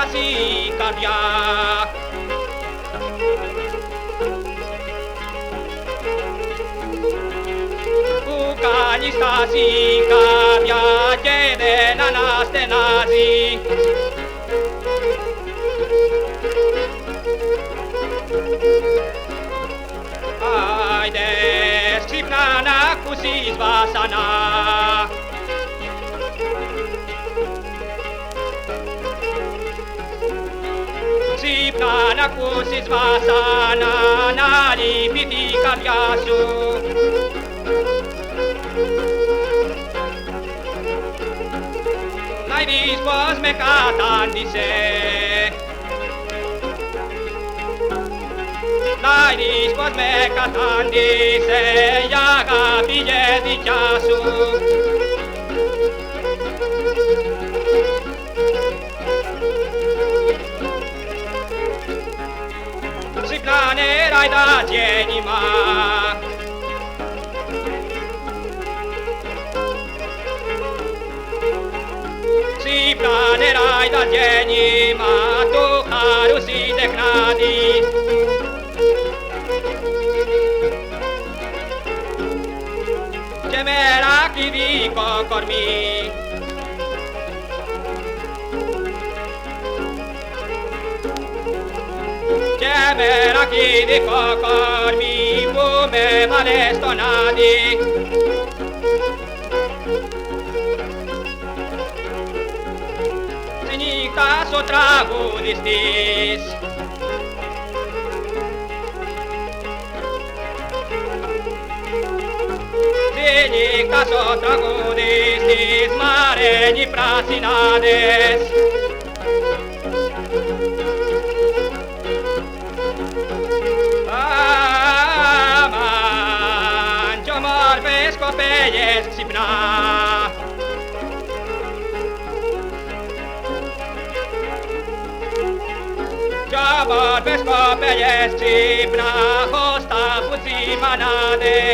στάσει η καρδιά. Που κάνει στάση η καρδιά και δεν αναστενάζει. Άιντες, ξύπνα να ακούσεις βάσανα. Ξύπνα να ακούσεις βάσανα, να λείπει την καρδιά σου. Να δεις πως με κατάντησε. Να δεις πως με κατάντησε η αγάπη και δικιά σου. Ξύπνα νερά τα γέννημα. Ξύπνα νερά τα γέννημα του χάρους η τεχνάτη. Και μερακλειδικό κορμί. Και μερακλειδικό κορμί που με βάλε στον άδει. Στη νύχτα ο τραγουδιστής. Στη νύχτα ο τραγουδιστής μαραίνει πράσινάδες. Αμάν κι ομόρφες κοπέλες ξυπνά. Κι ομόρφες κοπέλες ξυπνά, ως τα πουτσιμανάδες.